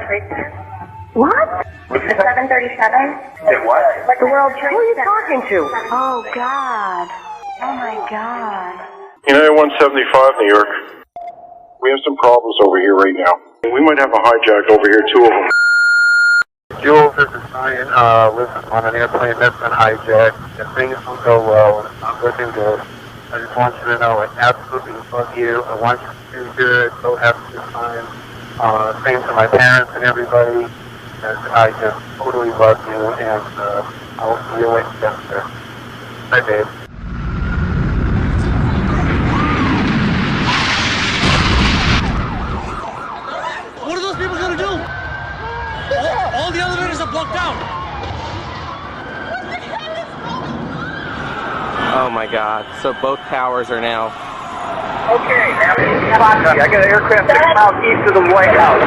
Trade Center. What? The 737. What? The World Trade Center. Who are you talking to? Oh, God. Oh, my God. United 175, New York. We have some problems over here right now. We might have a hijack over here, two of them. Jules, this is Ryan. Listen, on an airplane that's been hijacked, and things don't go well, and it's not looking good. I just want you to know I absolutely love you. I want you to do good. So have a good time. Same to my parents and everybody. And I just totally love you, and I'll see you later. Bye, babe. What are those people going to do? All the elevators are blocked out. Oh my God. So both towers are now. Okay, now I got an aircraft 6 miles east of the White House.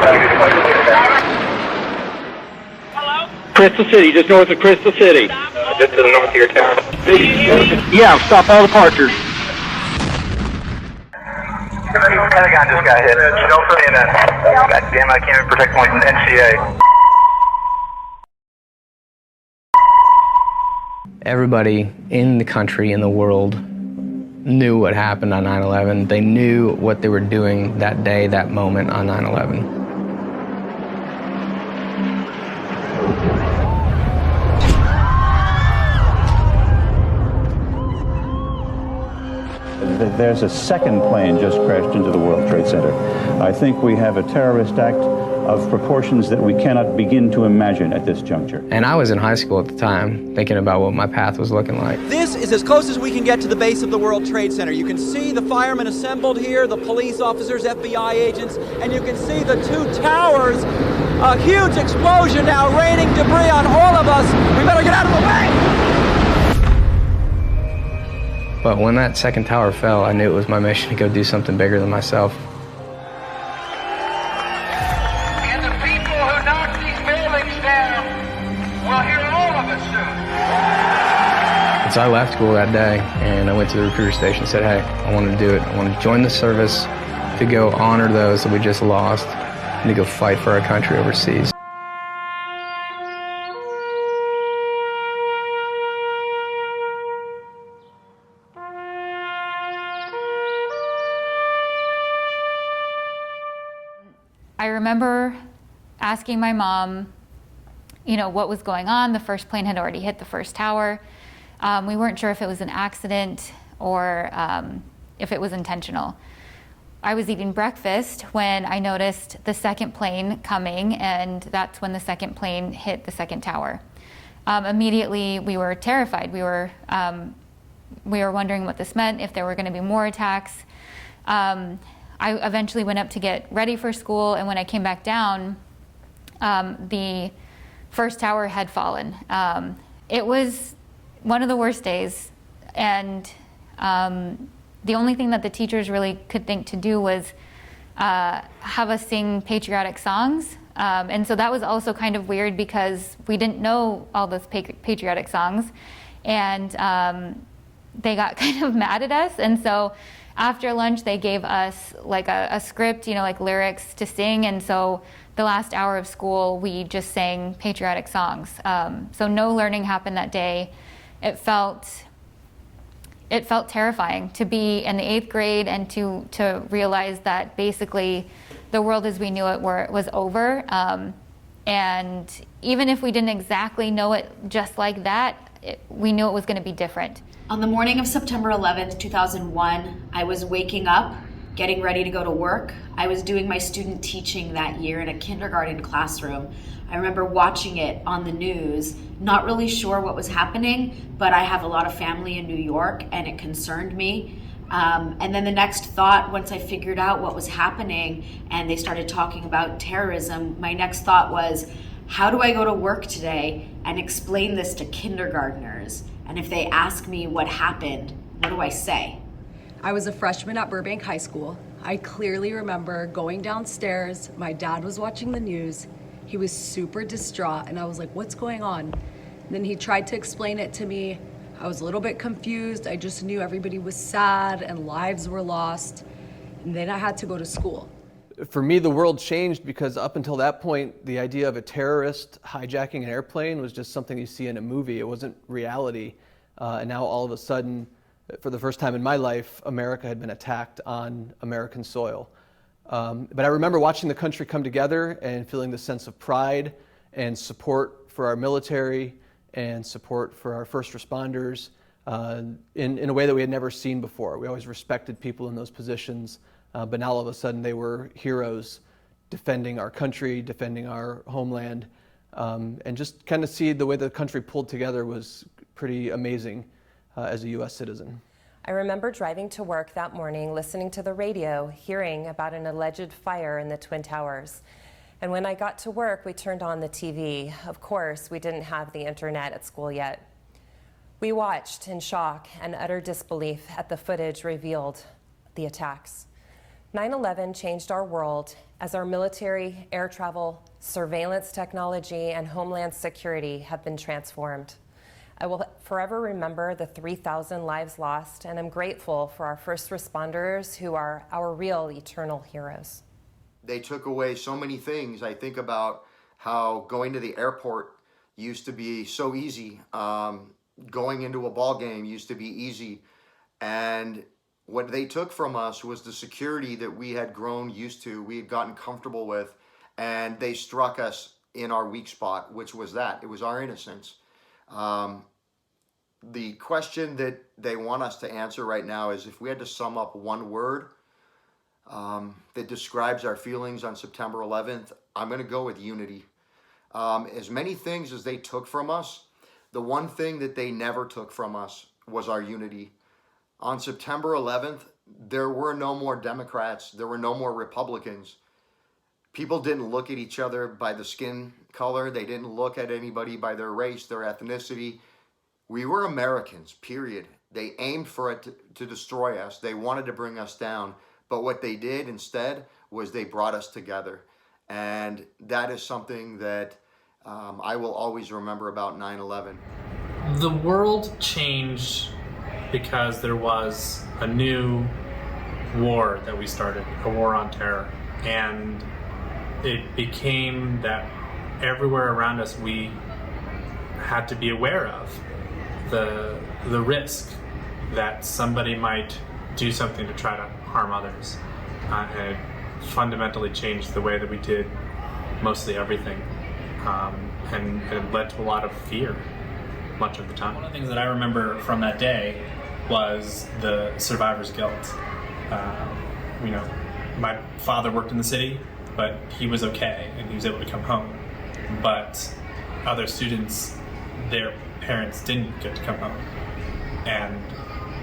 Hello? Crystal City, just north of Crystal City. Just to the north of your town. Yeah, stop all departures. Pentagon just got hit. Don't put me in that. God damn, I can't even protect my NCA. Everybody in the country, in the world, knew what happened on 9/11. They knew what they were doing that day, that moment on 9/11. There's a second plane just crashed into the World Trade Center. I think we have a terrorist act of proportions that we cannot begin to imagine at this juncture. And I was in high school at the time, thinking about what my path was looking like. This is as close as we can get to the base of the World Trade Center. You can see the firemen assembled here, the police officers, FBI agents, and you can see the two towers. A huge explosion now raining debris on all of us. We better get out of the way! But when that second tower fell, I knew it was my mission to go do something bigger than myself. And the people who knocked these buildings down will hear all of it soon. And so I left school that day, and I went to the recruiter station and said, hey, I want to do it. I want to join the service to go honor those that we just lost and to go fight for our country overseas. I remember asking my mom, you know, what was going on. The first plane had already hit the first tower. We weren't sure if it was an accident or if it was intentional. I was eating breakfast when I noticed the second plane coming, and that's when the second plane hit the second tower. Immediately, we were terrified. We were wondering what this meant, if there were going to be more attacks. I eventually went up to get ready for school, and when I came back down, the first tower had fallen. It was one of the worst days, and the only thing that the teachers really could think to do was have us sing patriotic songs. And so that was also kind of weird because we didn't know all those patriotic songs, and they got kind of mad at us. And so after lunch, they gave us like a script, you know, like lyrics to sing. And so the last hour of school, we just sang patriotic songs. So no learning happened that day. It felt terrifying to be in the 8th grade and to realize that basically the world as we knew it was over. And even if we didn't exactly know it just like that, we knew it was going to be different. On the morning of September 11th, 2001, I was waking up, getting ready to go to work. I was doing my student teaching that year in a kindergarten classroom. I remember watching it on the news, not really sure what was happening, but I have a lot of family in New York and it concerned me. And then the next thought, once I figured out what was happening and they started talking about terrorism, my next thought was, how do I go to work today and explain this to kindergartners? And if they ask me what happened, what do I say? I was a freshman at Burbank High School. I clearly remember going downstairs. My dad was watching the news. He was super distraught, and I was like, what's going on? And then he tried to explain it to me. I was a little bit confused. I just knew everybody was sad and lives were lost. And then I had to go to school. For me, the world changed because up until that point, the idea of a terrorist hijacking an airplane was just something you see in a movie. It wasn't reality. And now all of a sudden, for the first time in my life, America had been attacked on American soil. But I remember watching the country come together and feeling the sense of pride and support for our military and support for our first responders in a way that we had never seen before. We always respected people in those positions, but now all of a sudden they were heroes defending our country, defending our homeland, and just kind of see the way the country pulled together was pretty amazing as a U.S. citizen. I remember driving to work that morning, listening to the radio, hearing about an alleged fire in the Twin Towers. And when I got to work, we turned on the TV. Of course, we didn't have the internet at school yet. We watched in shock and utter disbelief at the footage revealed the attacks. 9/11 changed our world as our military, air travel, surveillance technology, and homeland security have been transformed. I will forever remember the 3,000 lives lost, and I'm grateful for our first responders who are our real eternal heroes. They took away so many things. I think about how going to the airport used to be so easy. Going into a ball game used to be easy. And what they took from us was the security that we had grown used to, we had gotten comfortable with, and they struck us in our weak spot, which was that. It was our innocence. The question that they want us to answer right now is, if we had to sum up one word that describes our feelings on September 11th, I'm going to go with unity. As many things as they took from us, the one thing that they never took from us was our unity. On September 11th, there were no more Democrats, there were no more Republicans. People didn't look at each other by the skin color, they didn't look at anybody by their race, their ethnicity. We were Americans, period. They aimed for it to destroy us. They wanted to bring us down. But what they did instead was they brought us together. And that is something that I will always remember about 9/11. The world changed because there was a new war that we started, a war on terror. And it became that everywhere around us we had to be aware of the risk that somebody might do something to try to harm others. And it fundamentally changed the way that we did mostly everything. And it led to a lot of fear much of the time. One of the things that I remember from that day was the survivor's guilt. My father worked in the city, but he was okay and he was able to come home. But other students, their parents didn't get to come home. And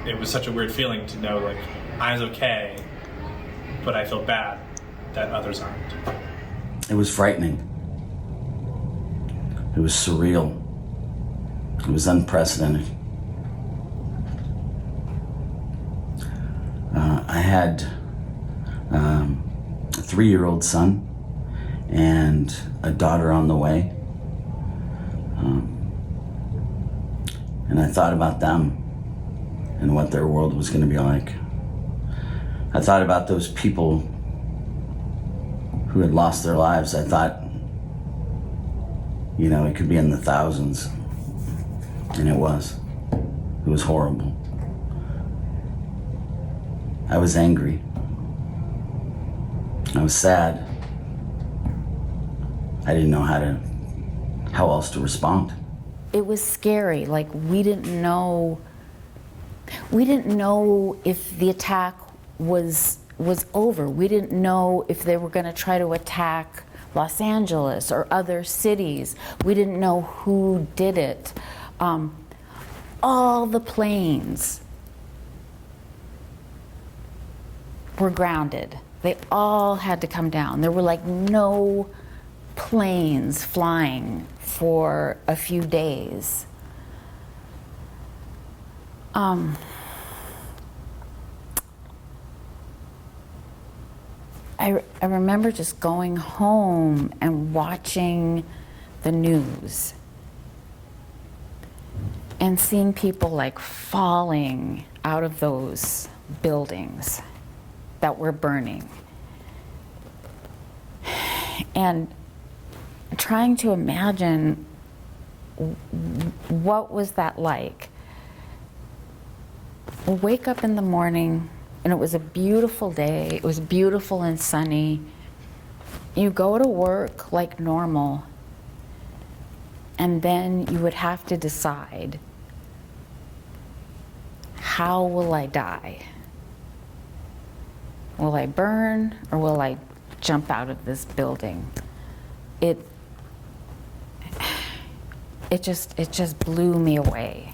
it was such a weird feeling to know, like, I was okay, but I feel bad that others aren't. It was frightening. It was surreal. It was unprecedented. I had a 3-year-old son and a daughter on the way. And I thought about them and what their world was going to be like. I thought about those people who had lost their lives. I thought, it could be in the thousands. And it was. It was horrible. I was angry. I was sad. I didn't know how else to respond. It was scary. Like, we didn't know if the attack was over. We didn't know if they were going to try to attack Los Angeles or other cities. We didn't know who did it. All the planes were grounded. They all had to come down. There were like no planes flying for a few days. I remember just going home and watching the news and seeing people like falling out of those buildings that were burning. And trying to imagine what was that like. We'll wake up in the morning and it was a beautiful day. It was beautiful and sunny. You go to work like normal, and then you would have to decide, how will I die? Will I burn or will I jump out of this building? It just blew me away.